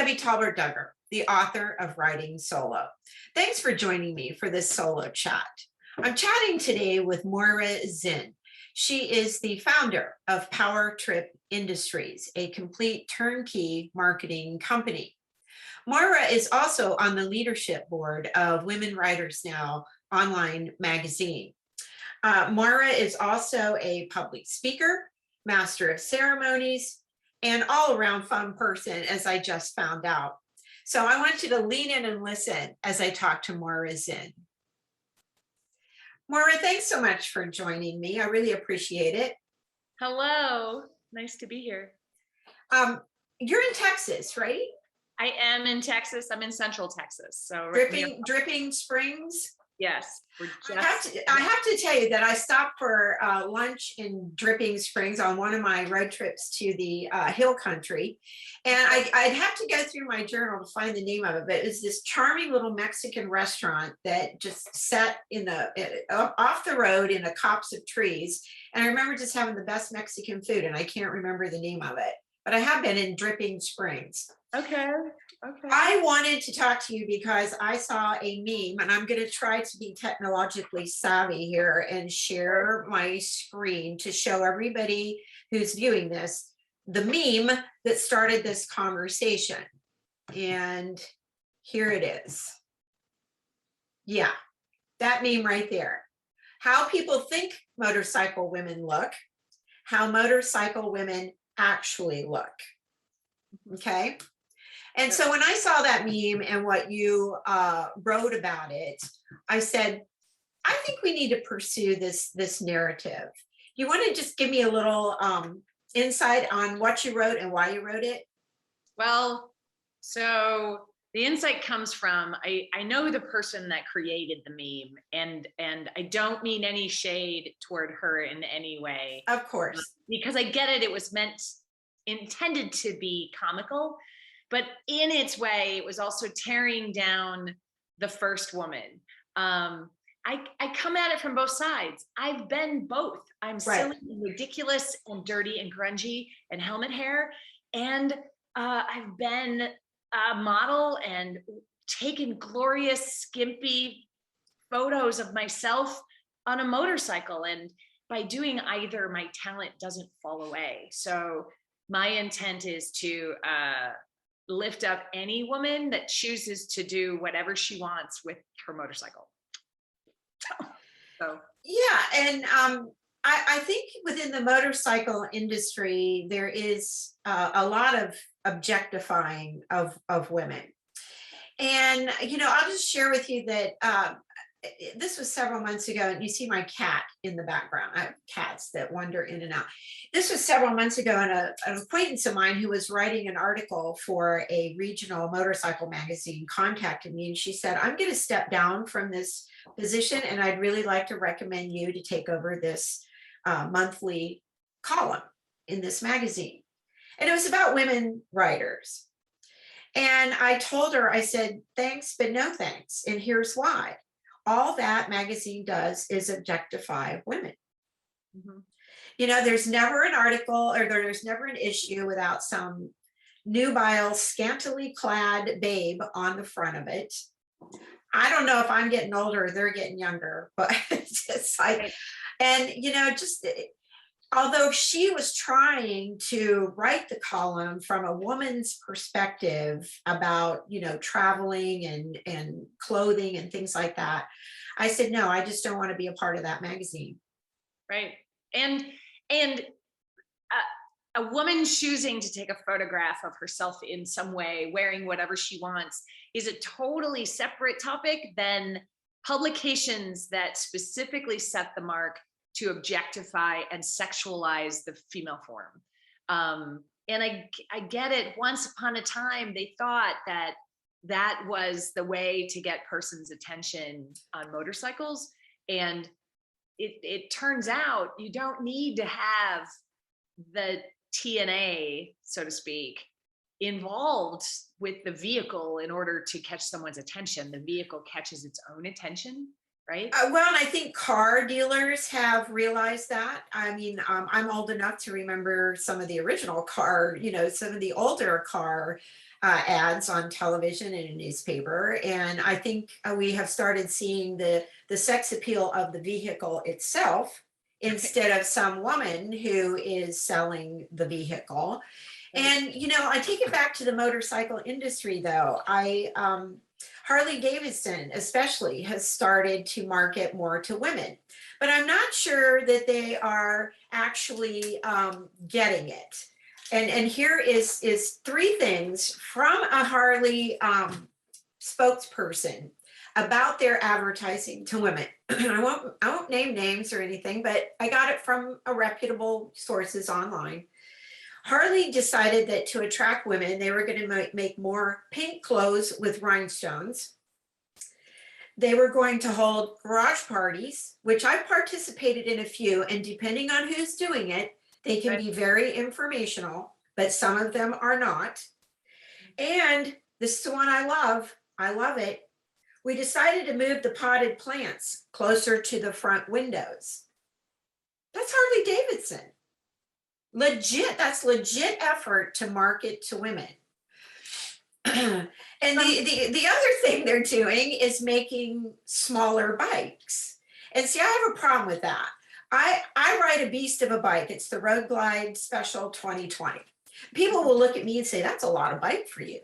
Debbie Talbert-Duggar, the author of Writing Solo. Thanks for joining me for this solo chat. I'm chatting today with Moira Zinn. She is the founder of Powertrip Industries, a complete turnkey marketing company. Moira is also on the leadership board of Women Writers Now online magazine. Moira is also a public speaker, master of ceremonies, and all-around fun person, as I just found out. So I want you to lean in and listen as I talk to Moira Zinn. Moira, thanks so much for joining me. I really appreciate it. Hello, nice to be here. You're in Texas, right? I am in Texas. I'm in Central Texas. So Dripping Springs? Yes. I have to tell you that I stopped for lunch in Dripping Springs on one of my road trips to the hill country. And I'd have to go through my journal to find the name of it, but it was this charming little Mexican restaurant that just sat in off the road in a copse of trees. And I remember just having the best Mexican food, and I can't remember the name of it, but I have been in Dripping Springs. Okay. I wanted to talk to you because I saw a meme, and I'm going to try to be technologically savvy here and share my screen to show everybody who's viewing this the meme that started this conversation. And here it is. Yeah, that meme right there. How people think motorcycle women look, how motorcycle women actually look. Okay. And so when I saw that meme and what you wrote about it, I said, I think we need to pursue this narrative. You want to just give me a little insight on what you wrote and why you wrote it? Well, so the insight comes from, I know the person that created the meme, and I don't mean any shade toward her in any way. Of course. Because I get it, it was intended to be comical. But in its way, it was also tearing down the first woman. I come at it from both sides. I've been both. I'm silly and ridiculous and dirty and grungy and helmet hair. And I've been a model and taken glorious, skimpy photos of myself on a motorcycle. And by doing either, my talent doesn't fall away. So my intent is to lift up any woman that chooses to do whatever she wants with her motorcycle. So yeah, and I think within the motorcycle industry there is a lot of objectifying of women, and I'll just share with you that this was several months ago, and you see my cat in the background. I have cats that wander in and out. This was several months ago, and an acquaintance of mine who was writing an article for a regional motorcycle magazine contacted me, and she said, I'm going to step down from this position, and I'd really like to recommend you to take over this monthly column in this magazine. And it was about women writers. And I told her, I said, thanks, but no thanks. And here's why. All that magazine does is objectify women. Mm-hmm. There's never an article or there's never an issue without some nubile, scantily clad babe on the front of it. I don't know if I'm getting older or they're getting younger, but it's like, and although she was trying to write the column from a woman's perspective about, traveling and clothing and things like that, I said, no, I just don't want to be a part of that magazine. Right. And a woman choosing to take a photograph of herself in some way, wearing whatever she wants, is a totally separate topic than publications that specifically set the mark to objectify and sexualize the female form. And I get it. Once upon a time, they thought that was the way to get persons' attention on motorcycles. And it turns out you don't need to have the TNA, so to speak, involved with the vehicle in order to catch someone's attention. The vehicle catches its own attention. right? Well, and I think car dealers have realized that. I mean, I'm old enough to remember some of the original car, some of the older car ads on television and in newspaper. And I think we have started seeing the sex appeal of the vehicle itself instead of some woman who is selling the vehicle. Right. And, I take it back to the motorcycle industry, though. Harley Davidson, especially, has started to market more to women, but I'm not sure that they are actually getting it. And here is three things from a Harley spokesperson about their advertising to women. I won't name names or anything, but I got it from a reputable sources online. Harley decided that to attract women, they were going to make more pink clothes with rhinestones. They were going to hold garage parties, which I've participated in a few, and depending on who's doing it, they can Right. be very informational, but some of them are not. And this is the one I love. I love it. We decided to move the potted plants closer to the front windows. That's Harley Davidson. That's legit effort to market to women. And the other thing they're doing is making smaller bikes. And see, I have a problem with that. I ride a beast of a bike. It's the Road Glide Special 2020. People will look at me and say, that's a lot of bike for you.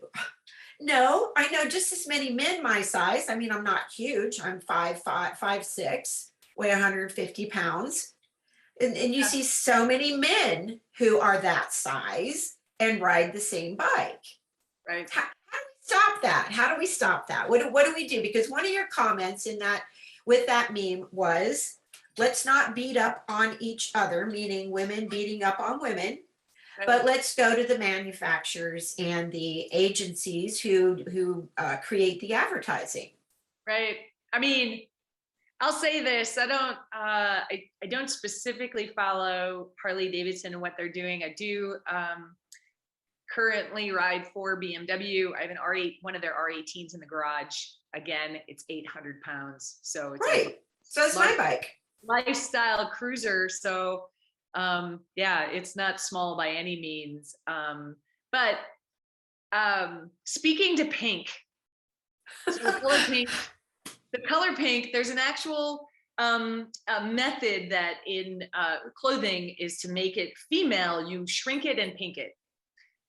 No, I know just as many men my size. I mean, I'm not huge. I'm 5'6", weigh 150 pounds. And you see so many men who are that size and ride the same bike. Right. How do we stop that? How do we stop that? What do we do? Because one of your comments in that with that meme was, let's not beat up on each other, meaning women beating up on women, but let's go to the manufacturers and the agencies who create the advertising. Right. I mean, I'll say this. I don't specifically follow Harley Davidson and what they're doing. I do currently ride for BMW. I have an R8, one of their R18s in the garage. Again, it's 800 pounds. So it's right. So it's my bike. Lifestyle cruiser. So yeah, it's not small by any means. But speaking to pink, so the color pink, there's an actual method that in clothing is to make it female. You shrink it and pink it.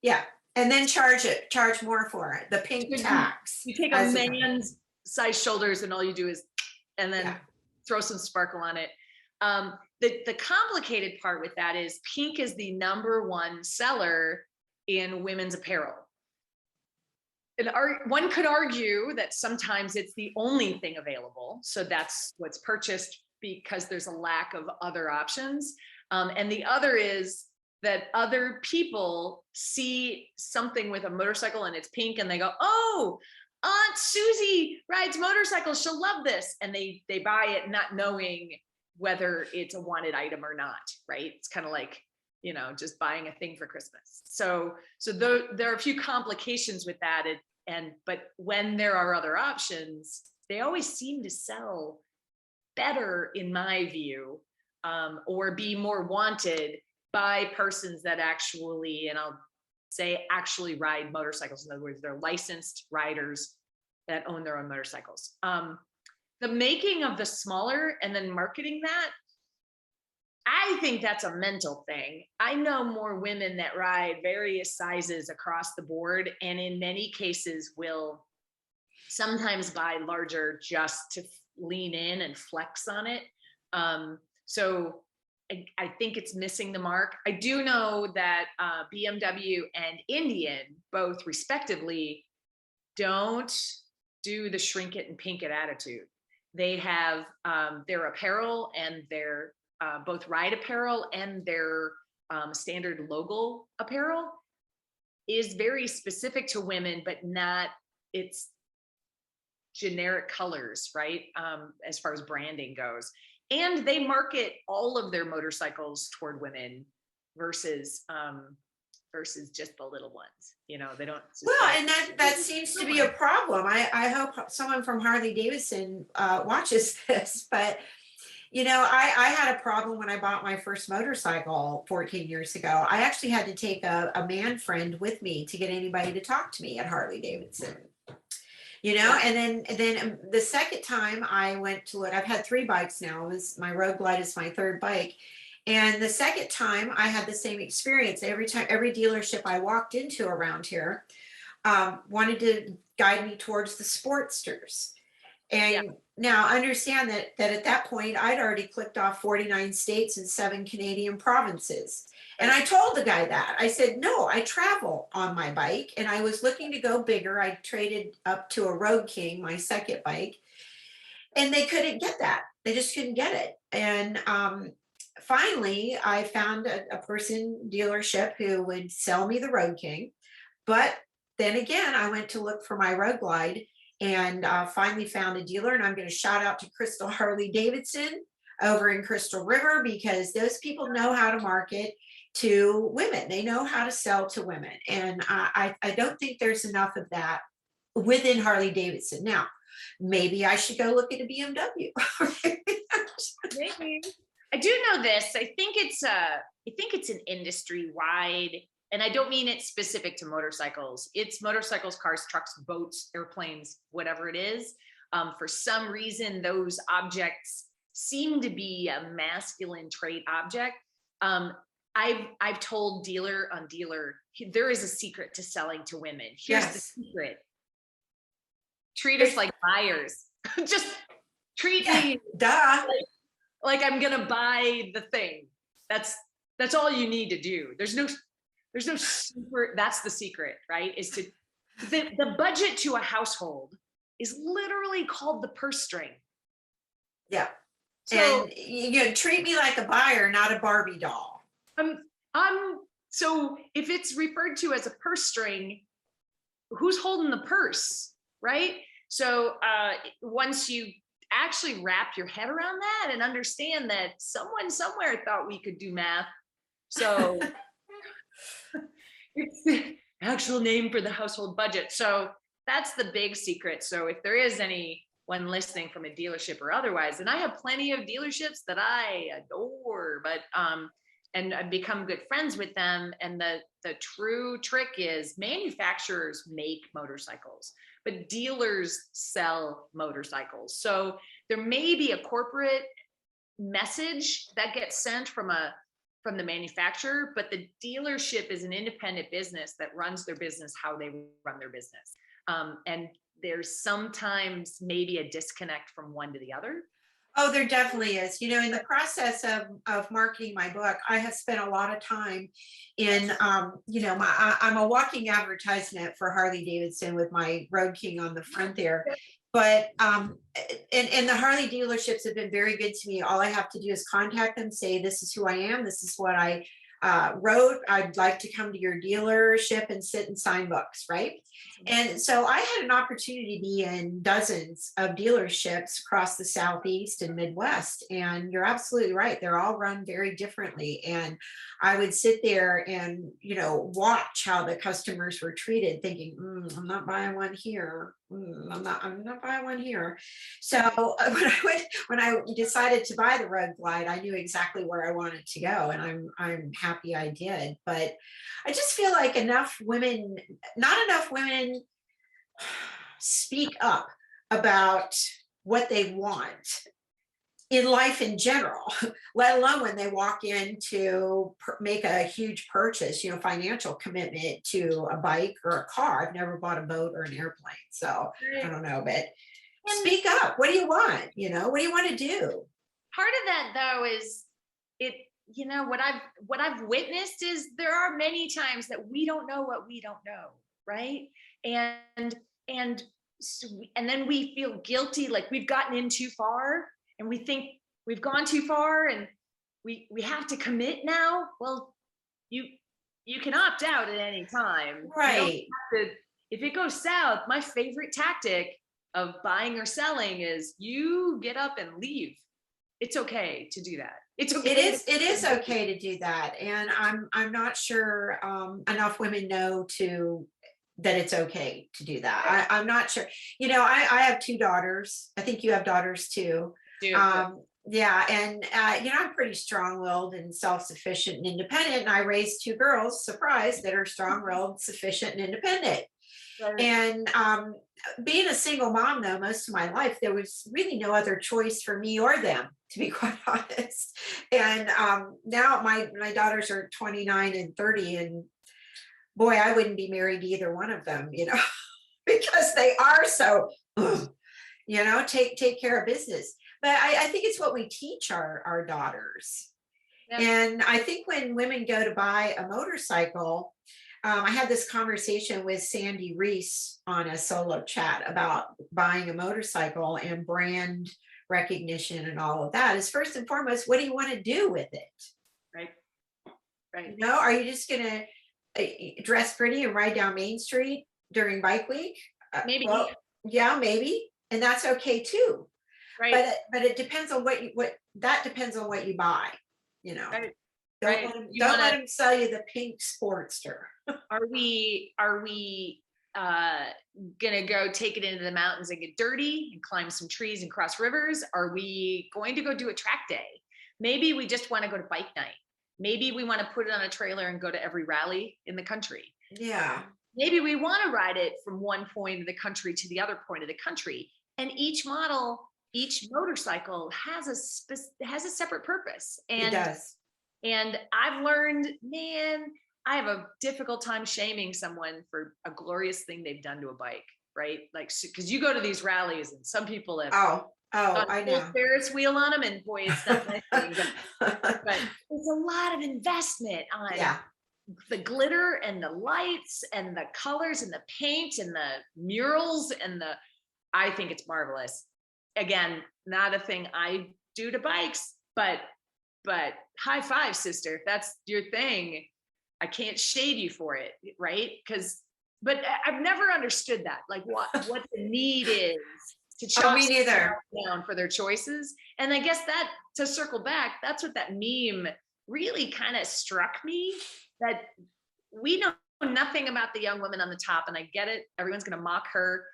Yeah, and then charge more for it. The pink tax. You take a man's size shoulders and all you do is, and then throw some sparkle on it. The complicated part with that is pink is the #1 seller in women's apparel. And one could argue that sometimes it's the only thing available. So that's what's purchased because there's a lack of other options. And the other is that other people see something with a motorcycle and it's pink and they go, oh, Aunt Susie rides motorcycles, she'll love this. And they buy it not knowing whether it's a wanted item or not, right? It's kind of like, just buying a thing for Christmas. So there are a few complications with that. But when there are other options, they always seem to sell better in my view, or be more wanted by persons that actually, and I'll say actually ride motorcycles. In other words, they're licensed riders that own their own motorcycles. The making of the smaller and then marketing that, I think that's a mental thing. I know more women that ride various sizes across the board, and in many cases will sometimes buy larger just to lean in and flex on it. So I think it's missing the mark. I do know that BMW and Indian, both respectively, don't do the shrink it and pink it attitude. They have their apparel and their both ride apparel and their standard logo apparel is very specific to women, but not its generic colors, right? As far as branding goes. And they market all of their motorcycles toward women versus versus just the little ones. You know, they don't Well, suspect. and that seems to be a problem. I hope someone from Harley Davidson watches this, but I had a problem when I bought my first motorcycle 14 years ago. I actually had to take a man friend with me to get anybody to talk to me at Harley Davidson. And then the second time I went to it, I've had 3 bikes now. My Road Glide is my third bike. And the second time I had the same experience. Every dealership I walked into around here wanted to guide me towards the Sportsters. Yeah. And now understand that at that point I'd already clicked off 49 states and 7 Canadian provinces. And I told the guy that. I said, no, I travel on my bike and I was looking to go bigger. I traded up to a Road King, my second bike, and they couldn't get that. They just couldn't get it. And finally, I found a person dealership who would sell me the Road King. But then again, I went to look for my Road Glide and finally found a dealer. And I'm going to shout out to Crystal Harley Davidson over in Crystal River, because those people know how to market to women. They know how to sell to women. And I don't think there's enough of that within Harley Davidson. Now, maybe I should go look at a BMW. Maybe. I do know this. I think it's an industry wide, and I don't mean it's specific to motorcycles. It's motorcycles, cars, trucks, boats, airplanes, whatever it is. For some reason, those objects seem to be a masculine trait object. I've told dealer on dealer, there is a secret to selling to women. Here's the secret. Treat us like buyers. Just treat me like I'm gonna buy the thing. That's all you need to do. There's no super, that's the secret, right? Is to the budget to a household is literally called the purse string. Yeah. So, and treat me like a buyer, not a Barbie doll. So if it's referred to as a purse string, who's holding the purse, right? So once you actually wrap your head around that and understand that someone somewhere thought we could do math. So it's the actual name for the household budget. So that's the big secret. So if there is anyone listening from a dealership or otherwise, and I have plenty of dealerships that I adore, but and I've become good friends with them. And the true trick is manufacturers make motorcycles, but dealers sell motorcycles. So there may be a corporate message that gets sent from the manufacturer, but the dealership is an independent business that runs their business how they run their business. And there's sometimes maybe a disconnect from one to the other. Oh, there definitely is. In the process of marketing my book, I have spent a lot of time in, I'm a walking advertisement for Harley Davidson with my Road King on the front there. But and the Harley dealerships have been very good to me. All I have to do is contact them, say, this is who I am. This is what I wrote. I'd like to come to your dealership and sit and sign books, right? And so I had an opportunity to be in dozens of dealerships across the Southeast and Midwest. And you're absolutely right. They're all run very differently. And I would sit there and, watch how the customers were treated, thinking, I'm not buying one here. I'm not buying one here. So when I decided to buy the Road Glide, I knew exactly where I wanted to go, and I'm happy I did. But I just feel like not enough women speak up about what they want in life in general, let alone when they walk in to make a huge purchase, financial commitment to a bike or a car. I've never bought a boat or an airplane, so I don't know, but speak up. What do you want? What do you want to do? Part of that, though, is what I've witnessed is there are many times that we don't know what we don't know, right? And then we feel guilty, like we've gotten in too far, and we think we've gone too far, and we have to commit now. Well, you can opt out at any time, right? If it goes south, my favorite tactic of buying or selling is you get up and leave. It's okay to do that. It's It okay. is okay to do that. And I'm not sure enough women know that it's okay to do that. I'm not sure. I have two daughters. I think you have daughters too. Do. Yeah, and I'm pretty strong-willed and self-sufficient and independent. And I raised two girls, surprise, that are strong-willed, sufficient, and independent. Right. And being a single mom, though, most of my life, there was really no other choice for me or them, to be quite honest. And now my daughters are 29 and 30, and boy, I wouldn't be married to either one of them, because they are so, take care of business. But I think it's what we teach our daughters. Yeah. And I think when women go to buy a motorcycle, I had this conversation with Sandy Reese on a solo chat about buying a motorcycle and brand recognition and all of that. Is first and foremost, what do you want to do with it? Right. Right. Are you just going to dress pretty and ride down Main Street during bike week? Maybe. Well, yeah, maybe. And that's okay too. Right. But it depends on that depends on what you buy, Right. Don't let them sell you the pink Sportster. Are we gonna go take it into the mountains and get dirty and climb some trees and cross rivers? Are we going to go do a track day? Maybe we just want to go to bike night. Maybe we want to put it on a trailer and go to every rally in the country. Yeah. Maybe we want to ride it from one point of the country to the other point of the country. And each motorcycle has a separate purpose. And it does. And I've learned, man, I have a difficult time shaming someone for a glorious thing they've done to a bike, right? Like, because you go to these rallies and some people have I know. Ferris wheel on them, and boy, it's not nice. But there's a lot of investment on the glitter and the lights and the colors and the paint and the murals I think it's marvelous. Again, not a thing I do to bikes, but high five, sister. If that's your thing, I can't shade you for it, right? But I've never understood that, like what the need is to chop me neither. down for their choices. And I guess that, to circle back, that's what that meme really kind of struck me, that we know nothing about the young woman on the top. And I get it. Everyone's going to mock her.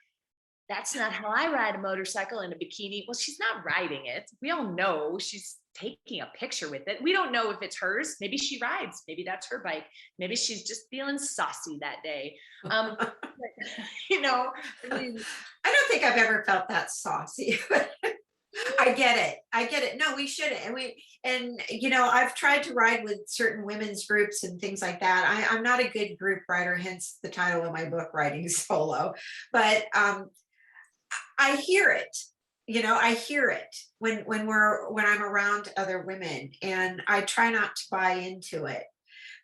That's not how I ride a motorcycle in a bikini. Well, she's not riding it. We all know she's taking a picture with it. We don't know if it's hers. Maybe she rides. Maybe that's her bike. Maybe she's just feeling saucy that day. But, I don't think I've ever felt that saucy. I get it. No, we shouldn't. And I've tried to ride with certain women's groups and things like that. I'm not a good group rider, hence the title of my book, Riding Solo. But I hear it. I hear it when I'm around other women, and I try not to buy into it.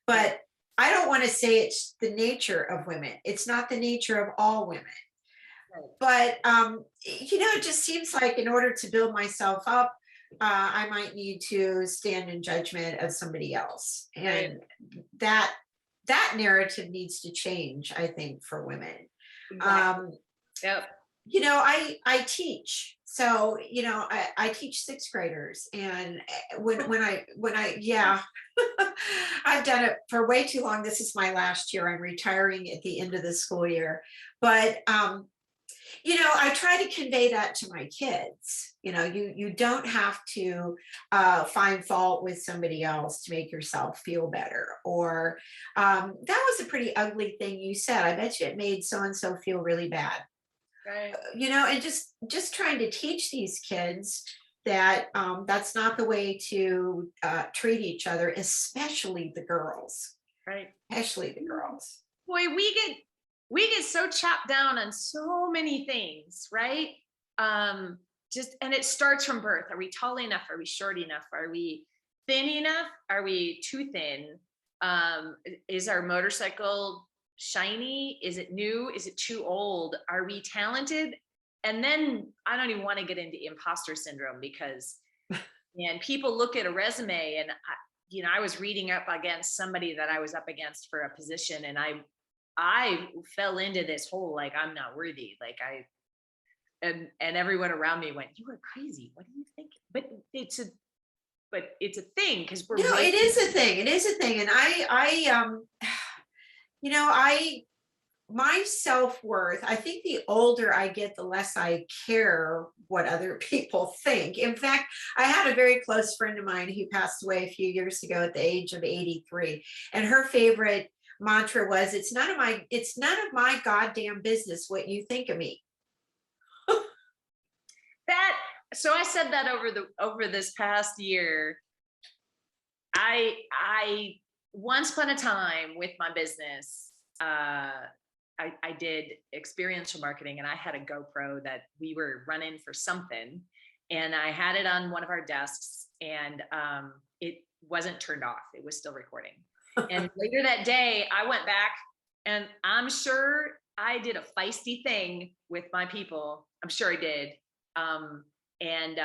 But I don't want to say it's the nature of women. It's not the nature of all women. But it just seems like in order to build myself up, I might need to stand in judgment of somebody else, and that narrative needs to change, I think, for women. Exactly. Yep. I teach. So, I teach sixth graders, and when I, I've done it for way too long. This is my last year. I'm retiring at the end of the school year, but, I try to convey that to my kids. You don't have to find fault with somebody else to make yourself feel better. Or that was a pretty ugly thing you said. I bet you it made so-and-so feel really bad. Right. And just trying to teach these kids that that's not the way to treat each other, especially the girls. Right. Especially the girls. Boy, we get so chopped down on so many things, right? And it starts from birth. Are we tall enough? Are we short enough? Are we thin enough? Are we too thin? Is our motorcycle shiny? Is it new? Is it too old? Are we talented? And then I don't even want to get into imposter syndrome, because people look at a resume, and I was reading up against somebody that I was up against for a position, and I fell into this whole, like, I'm not worthy. Like and everyone around me went, you are crazy. What do you think? But but it's a thing because we're No, it is a thing. It is a thing. And you know, my self-worth, I think the older I get, the less I care what other people think. In fact, I had a very close friend of mine who passed away a few years ago at the age of 83. And her favorite mantra was, it's none of my goddamn business what you think of me. that. So I said that over this past year. I once upon a time with my business, I did experiential marketing, and I had a GoPro that we were running for something, and I had it on one of our desks, and it wasn't turned off. It was still recording. And later that day, I went back, and I'm sure I did a feisty thing with my people. I'm sure I did. And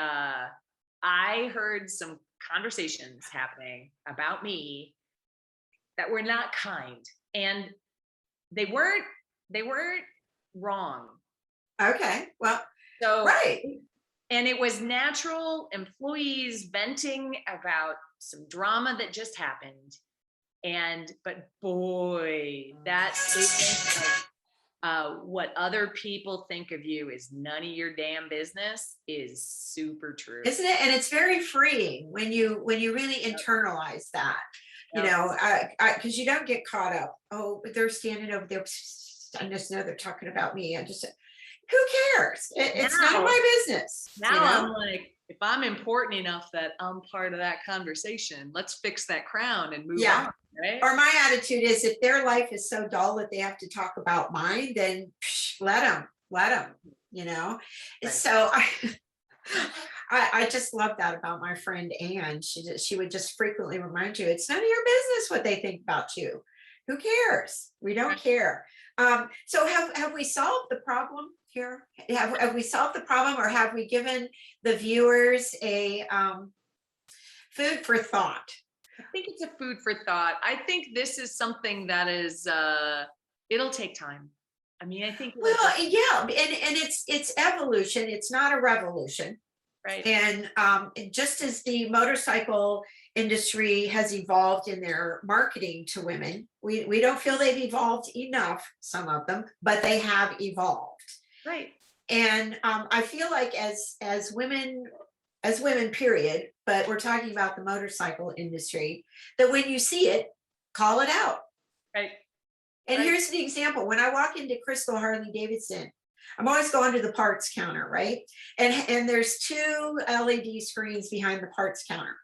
I heard some conversations happening about me that were not kind, and they weren't wrong. Okay, well, So, right. and it was natural employees venting about some drama that just happened. But boy, that statement of what other people think of you is none of your damn business is super true. Isn't it? And it's very freeing when you really internalize that, you know, because you don't get caught up. Oh, they're standing over there. I just know they're talking about me. Who cares? It's none of my business. Now, you know? I'm like, if I'm important enough that I'm part of that conversation, let's fix that crown and move on. Right? Or my attitude is, if their life is so dull that they have to talk about mine, then let them, you know? Right. So I just love that about my friend Anne. She would just frequently remind you, it's none of your business what they think about you. Who cares? We don't care. So have we solved the problem here? Have we solved the problem, or have we given the viewers a food for thought? I think it's a food for thought. I think this is something that is, it'll take time. I mean, I think. Well, yeah, and it's evolution. It's not a revolution. Right. And just as the motorcycle industry has evolved in their marketing to women, we don't feel they've evolved enough, some of them, but they have evolved. Right. And I feel like as women, period, but we're talking about the motorcycle industry, that when you see it, call it out. Right. And here's the example. When I walk into Crystal Harley Davidson, I'm always going to the parts counter, right? And there's two LED screens behind the parts counter.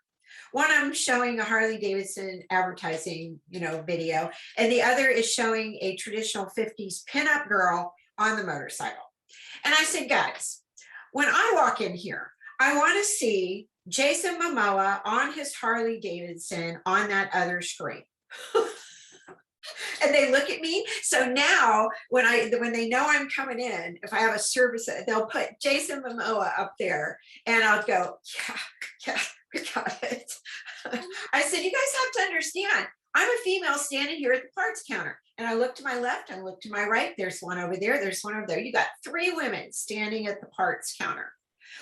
One of them showing a Harley Davidson advertising, video, and the other is showing a traditional 50s pinup girl on the motorcycle. And I said, guys, when I walk in here, I want to see Jason Momoa on his Harley Davidson on that other screen. And they look at me. So now when they know I'm coming in, if I have a service, they'll put Jason Momoa up there, and I'll go, yeah, we got it. I said, you guys have to understand, I'm a female standing here at the parts counter. And I look to my left, I look to my right. There's one over there. There's one over there. You got 3 women standing at the parts counter.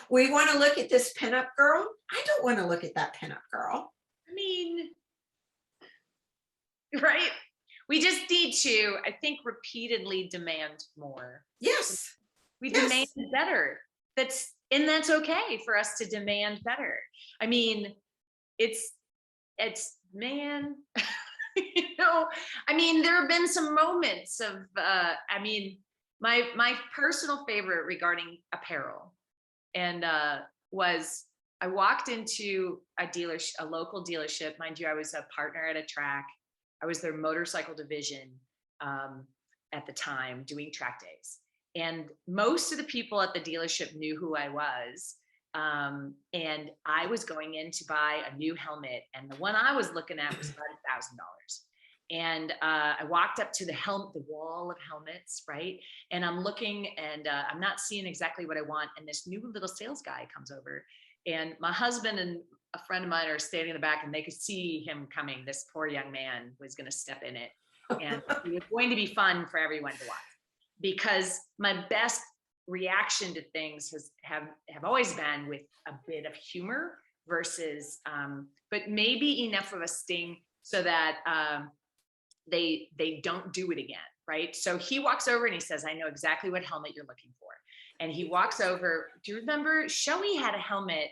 We want to look at this pinup girl. I don't want to look at that pinup girl. I mean, right? We just need to, I think, repeatedly demand more. Yes. We demand better. That's okay for us to demand better. I mean, it's man, I mean, there have been some moments of, my personal favorite regarding apparel and was I walked into a local dealership. Mind you, I was a partner at a track. I was their motorcycle division at the time doing track days. And most of the people at the dealership knew who I was. And I was going in to buy a new helmet. And the one I was looking at was about $1,000. And I walked up to the wall of helmets, right? And I'm looking, and I'm not seeing exactly what I want. And this new little sales guy comes over, and my husband and a friend of mine are standing in the back, and they could see him coming. This poor young man was going to step in it, and it was going to be fun for everyone to watch, because my best reaction to things have always been with a bit of humor versus, but maybe enough of a sting so that they don't do it again, right? So he walks over and he says, I know exactly what helmet you're looking for. And he walks over. Do you remember Shelly had a helmet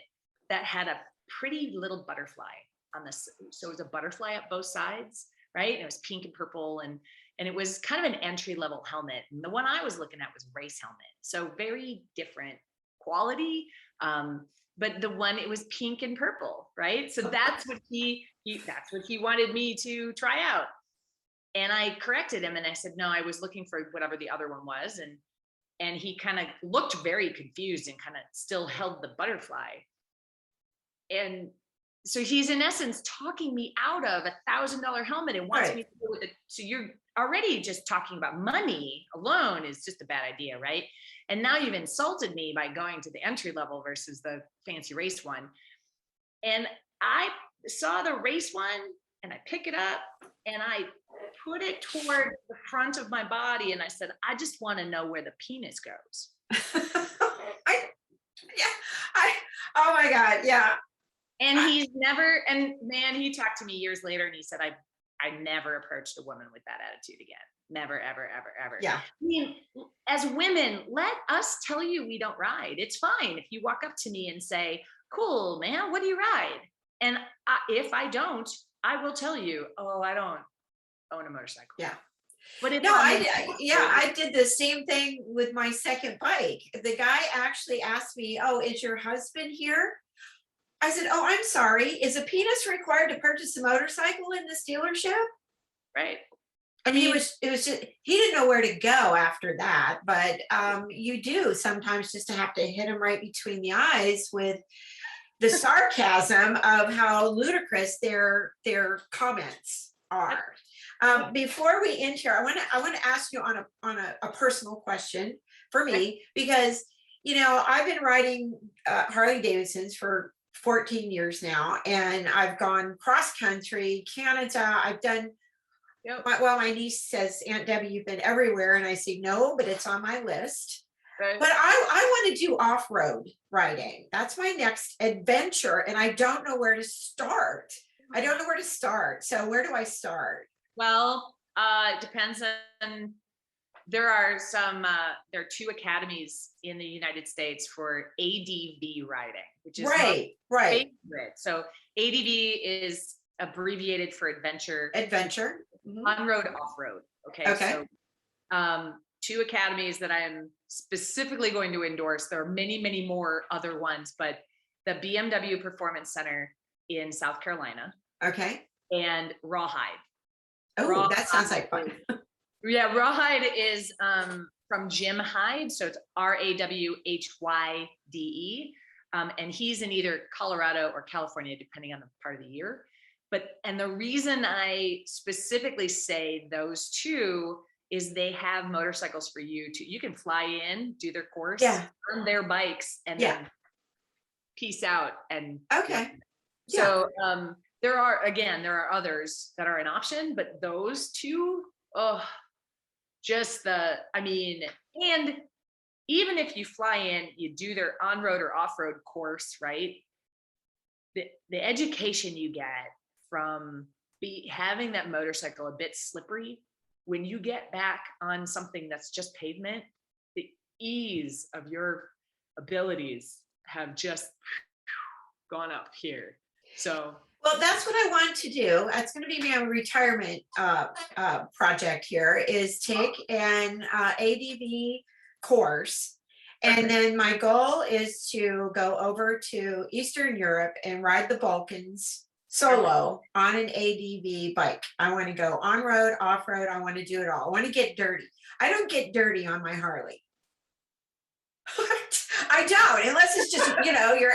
that had a pretty little butterfly on this? So it was a butterfly up both sides, right? And it was pink and purple, and it was kind of an entry level helmet. And the one I was looking at was race helmet. So very different quality. But the one, it was pink and purple, right? So that's what that's what he wanted me to try out. And I corrected him and I said, no, I was looking for whatever the other one was. And he kind of looked very confused and kind of still held the butterfly. And so he's in essence talking me out of $1,000 helmet and wants me to go with it. So you're already just talking about money alone is just a bad idea, right? And now you've insulted me by going to the entry level versus the fancy race one. And I saw the race one and I pick it up and I put it toward the front of my body. And I said, I just want to know where the penis goes. Oh my God. Yeah. And he's never, and man, he talked to me years later and he said, I never approached a woman with that attitude again. Never, ever, ever, ever. Yeah. I mean, as women, let us tell you we don't ride. It's fine if you walk up to me and say, cool, man, what do you ride? And if I don't, I will tell you, oh, I don't own a motorcycle. Yeah. But if I did the same thing with my second bike. The guy actually asked me, oh, is your husband here? I said, oh, I'm sorry. Is a penis required to purchase a motorcycle in this dealership? Right. And it was just, he didn't know where to go after that. But you do sometimes just to have to hit him right between the eyes with the sarcasm of how ludicrous their comments are. Before we end here, I want to ask you on a personal question for me, because I've been riding Harley Davidsons for 14 years now, and I've gone cross country, Canada. I've done. My niece says, Aunt Debbie, you've been everywhere, and I say no, but it's on my list. Right. But I want to do off-road riding. That's my next adventure, and I don't know where to start. So where do I start? Well, it depends on, there are two academies in the United States for ADV riding, which is right. favorite. So ADV is abbreviated for adventure. Mm-hmm. On-road, off-road. Okay. So two academies that I'm specifically going to endorse. There are many, many more other ones, but the BMW Performance Center in South Carolina. Okay. And Rawhide. Oh, that sounds like fun. Yeah, Rawhide is from Jim Hyde, so it's Rawhyde, and he's in either Colorado or California, depending on the part of the year. And the reason I specifically say those two is they have motorcycles for you can fly in, do their course, on their bikes, and then peace out. And so there are others that are an option, but those two, and even if you fly in, you do their on-road or off-road course, right? The education you get from having that motorcycle a bit slippery, when you get back on something that's just pavement, the ease of your abilities have just gone up here. So. Well, that's what I want to do. That's going to be my retirement project here, is take an ADV course. And then my goal is to go over to Eastern Europe and ride the Balkans solo on an ADV bike. I want to go on-road, off-road. I want to do it all. I want to get dirty. I don't get dirty on my Harley. I don't, unless it's just, your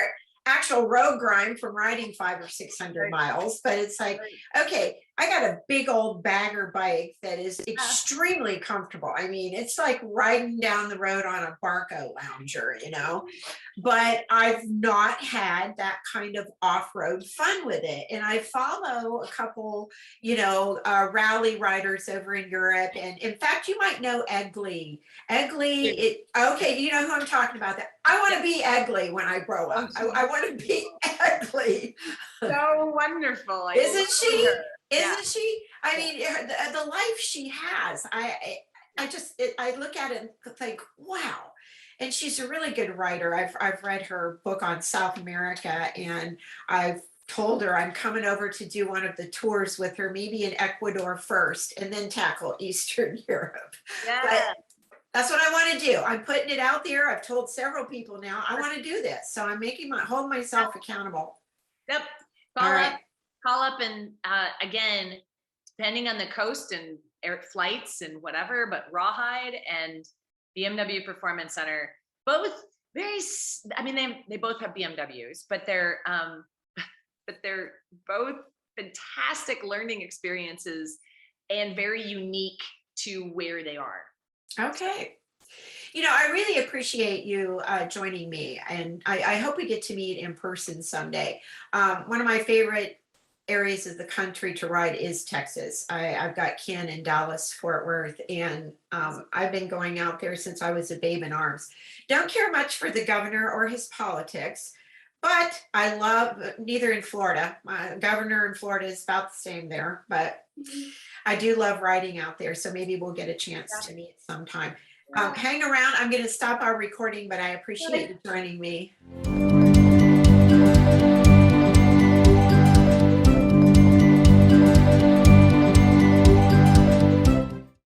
actual road grime from riding 500 or 600 miles. But it's like, okay, I got a big old bagger bike that is Yeah. extremely comfortable. I mean, it's like riding down the road on a Barco Lounger, you know, but I've not had that kind of off-road fun with it. And I follow a couple, you know, rally riders over in Europe. And in fact, you might know Egley. Okay, you know who I'm talking about. That I want to be Egley when I grow up. I want to be Egley. So wonderful. I Isn't love she? her. Yeah. Isn't she? I mean, the life she has. I look at it and think, wow. And she's a really good writer. I've read her book on South America, and I've told her I'm coming over to do one of the tours with her, maybe in Ecuador first, and then tackle Eastern Europe. Yeah. But that's what I want to do. I'm putting it out there. I've told several people now I want to do this, so I'm hold myself accountable. Yep. All right. Call up and again, depending on the coast and air flights and whatever, but Rawhide and BMW Performance Center, both I mean, they both have BMWs, but they're both fantastic learning experiences and very unique to where they are. Okay. You know, I really appreciate you joining me, and I hope we get to meet in person someday. One of my favorite areas of the country to ride is Texas. I've got kin in Dallas, Fort Worth, and I've been going out there since I was a babe in arms. Don't care much for the governor or his politics, but I love neither in Florida. My governor in Florida is about the same there, but I do love riding out there. So maybe we'll get a chance to meet sometime. Hang around. I'm going to stop our recording, but I appreciate you joining me.